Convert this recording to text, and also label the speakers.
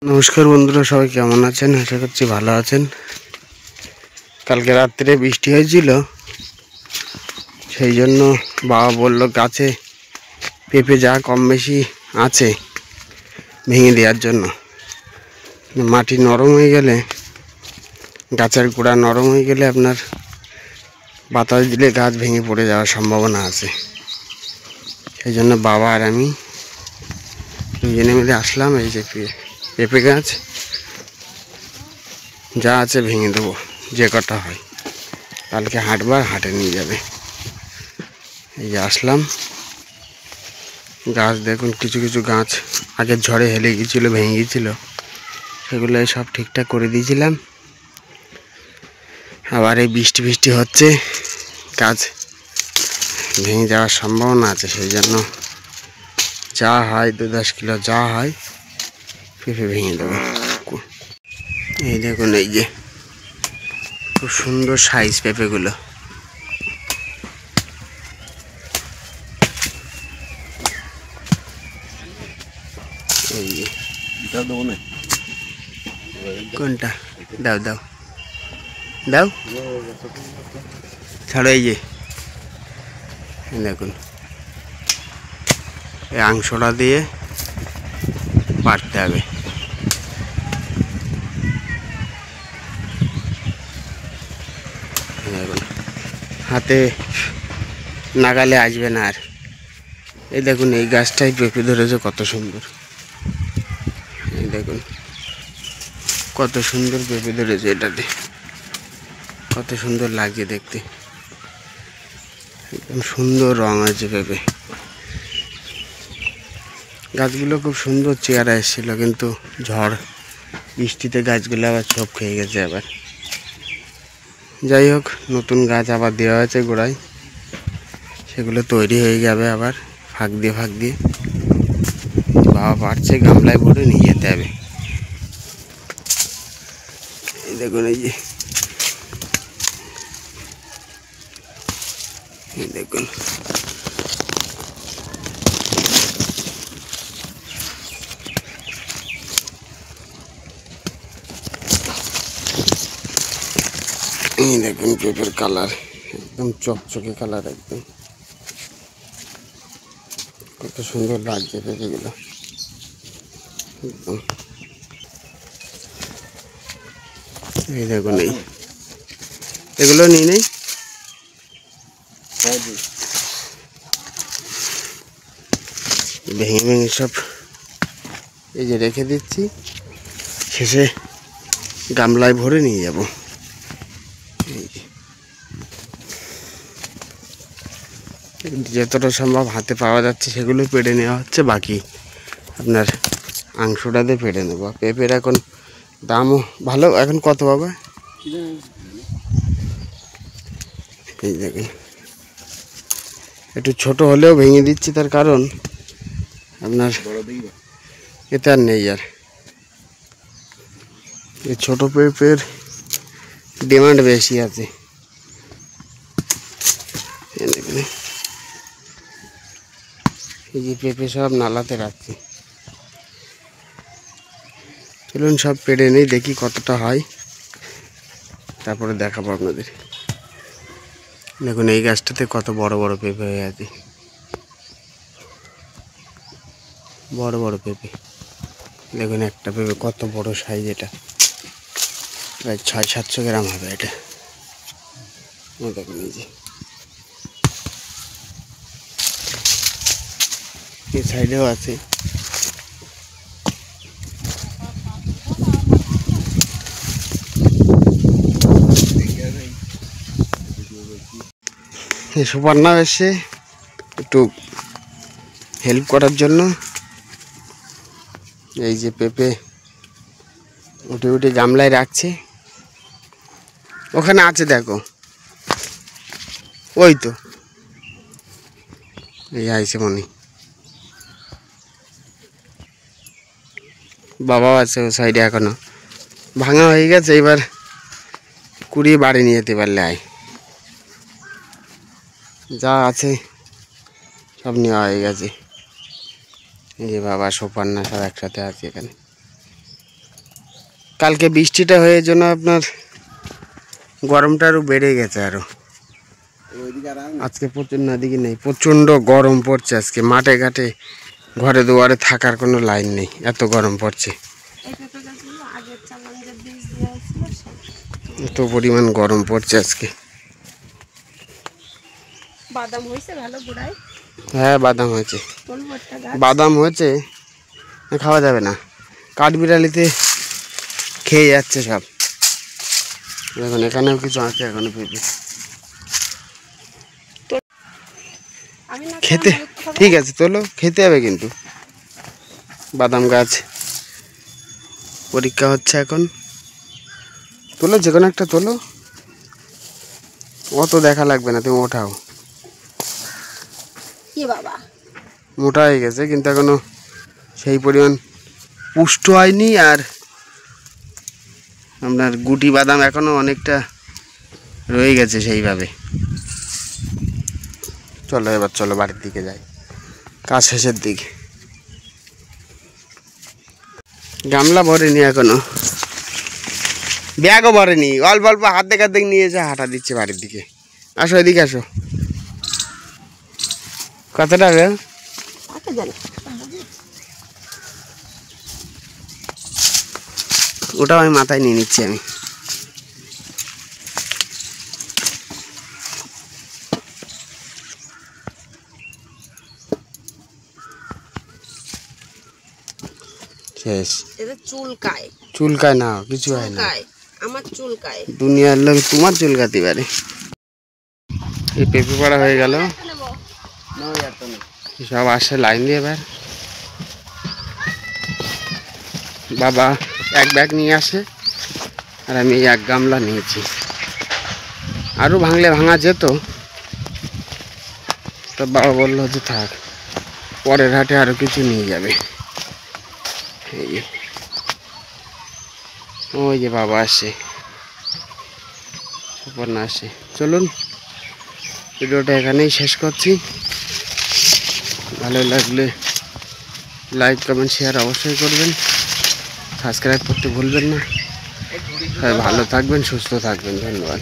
Speaker 1: নমস্কার বন্ধুরা, সবাই কেমন আছেন? আশা করছি ভালো আছেন। কালকে রাত্রে বৃষ্টি হয়েছিল, সেই জন্য বাবা বলল গাছে পেঁপে যা কম বেশি আছে ভেঙে দেওয়ার জন্য। মাটি নরম হয়ে গেলে, গাছের গোড়া নরম হয়ে গেলে আপনার বাতাস দিলে গাছ ভেঙে পড়ে যাওয়ার সম্ভাবনা আছে। সেই জন্য বাবা আর আমি দুজনে মিলে আসলাম। এই যে পেঁপে গাছ যা আছে ভেঙে দেবো, যে কটা হয়। কালকে হাটবার, হাটে নিয়ে যাবে। এই যে আসলাম, গাছ দেখুন, কিছু কিছু গাছ আগের ঝড়ে হেলে গিয়েছিলো, ভেঙে গিয়েছিলো, সেগুলো সব ঠিকঠাক করে দিয়েছিলাম। আবার এই বৃষ্টি হচ্ছে, গাছ ভেঙে যাওয়ার সম্ভাবনা আছে। সেই জন্য যা হয় 2-10 কিলো যা হয় পেঁপে ভেঙে দেবো। এই দেখুন, এই যে খুব সুন্দর সাইজ পেঁপেগুলো। এই যে কোনটা দাও দাও দাও ছাড়ো। এই যে দেখুন, এই অংশটা দিয়ে পারতে হবে। দেখুন, হাতে নাগালে আসবে না আর। এই দেখুন, এই গাছটাই পেঁপে ধরেছে, কত সুন্দর। এই দেখুন কত সুন্দর পেঁপে ধরেছে, এটাতে কত সুন্দর লাগছে দেখতে, একদম সুন্দর রং আছে পেঁপে। গাছগুলো খুব সুন্দর চেহারা এসেছিলো, কিন্তু ঝড় বৃষ্টিতে গাছগুলো আবার ছোপ খেয়ে গেছে। আবার যাই হোক, নতুন গাছ আবার দেওয়া হয়েছে গোড়ায়, সেগুলো তৈরি হয়ে যাবে আবার ফাঁক দিয়ে। বাবা পারছে, গামলায় ভরে নিয়ে যেতে হবে। এই দেখুন, এই যে দেখুন, এই দেখুন পেঁপের কালার, একদম চকচকে কালার, একদম কত সুন্দর লাগছে পেঁপেগুলো একদম। এই দেখুন, এগুলো নিয়ে নেই, ভেঙে সব এই যে রেখে দিচ্ছি, শেষে গামলায় ভরে নিয়ে যাব। যতটা সম্ভব হাতে পাওয়া যাচ্ছে সেগুলো পেড়ে নেওয়া হচ্ছে, বাকি আপনার অংশটাতে পেড়ে নেব। পেঁপের এখন দামও ভালো। এখন কত বাবা? এই দেখুন, একটু ছোট হলেও ভেঙে দিচ্ছি, তার কারণ আপনার এতে আর নেই। আর এই ছোটো পেঁপের ডিমান্ড বেশি আছে। এই যে পেঁপে সব নালাতে রাখছি, চলুন সব পেড়ে নেই, দেখি কতটা হয়, তারপরে দেখাবো আপনাদের। দেখুন, এই গাছটাতে কত বড় বড় পেঁপে হয়ে আছে, বড় বড় পেঁপে। দেখুন একটা পেঁপে কত বড় সাইজ, এটা প্রায় 600-700 গ্রাম হবে এটা। দেখুন, এই সাইডেও আছে। সুপারনা এসে একটু হেল্প করার জন্য। এই যে পেঁপে উঠে গামলায় রাখছে, ওখানে আছে দেখো, ওই তো এই আইসে মনি, বাবাও আছে ও সাইডে, এখনো ভাঙা হয়ে গেছে। এবার কুড়িয়ে বাড়ি নিয়ে যেতে পারলে আয়, যা আছে সব নেওয়া হয়ে গেছে। এই যে বাবা, সুপারনা সব একসাথে আছে এখানে। কালকে বৃষ্টিটা হয়ে জন্য আপনার গরমটা আরও বেড়ে গেছে আরও। আজকে প্রচণ্ড নদীকে নেই, প্রচণ্ড গরম পড়ছে আজকে। মাঠে ঘাটে ঘরে দুয়ারে থাকার কোনো লাইন নেই, এত গরম পড়ছে। এত পরিমাণ গরম পড়ছে আজকে।
Speaker 2: বাদাম হয়েছে ভালো গোড়ায়?
Speaker 1: হ্যাঁ বাদাম হয়েছে, বাদাম হয়েছে, খাওয়া যাবে না, কাঠবিড়ালিতে খেয়ে যাচ্ছে সব। দেখুন এখানেও কিছু আছে এখনো পেঁপে। খেতে ঠিক আছে, তোলো, খেতে হবে কিন্তু। বাদাম গাছ পরীক্ষা হচ্ছে এখন, তোলো যে কোনো একটা তোলো, অত দেখা লাগবে না, তুমি ওঠাও।
Speaker 2: বাবা
Speaker 1: মোটা হয়ে গেছে কিন্তু এখনো সেই পরিমাণ পুষ্ট হয়নি। আর আপনার গুটি বাদাম এখনো অনেকটা রয়ে গেছে সেইভাবে। চলো এবার চলো বাড়ির দিকে যাই, কাজ শেষের দিকে। গামলা ভরেনি এখনো, ব্যাগও ভরেনি, অল্প অল্প হাতে নিয়ে এসে হাঁটা দিচ্ছে বাড়ির দিকে। আসো এদিকে আসো। কত টাকা? ওটাও আমি মাথায় নিয়ে নিচ্ছি আমি। শেষ।
Speaker 2: এটা চুলকায়।
Speaker 1: চুলকায় না, কিছু হয় না,
Speaker 2: আমার চুলকায়।
Speaker 1: দুনিয়ার লোক তোমার চুলকাতে পারে। এই পেঁপে পাড়া হয়ে গেল, সব আসে লাইন দিয়ে। এবার বাবা এক ব্যাগ নিয়ে আসে আর আমি এক গামলা নিয়েছি। আরও ভাঙলে ভাঙা যেত, তো বাবা বললো যে থাক, পরের হাটে আরও কিছু নিয়ে যাবে। এই যে ওই যে বাবা আসে, সুপর্ণা আসে। চলুন ভিডিওটা এখানেই শেষ করছি। ভালো লাগলে লাইক কমেন্ট শেয়ার অবশ্যই করবেন, সাবস্ক্রাইব করতে ভুলবেন না। সবাই ভালো থাকবেন, সুস্থ থাকবেন, ধন্যবাদ।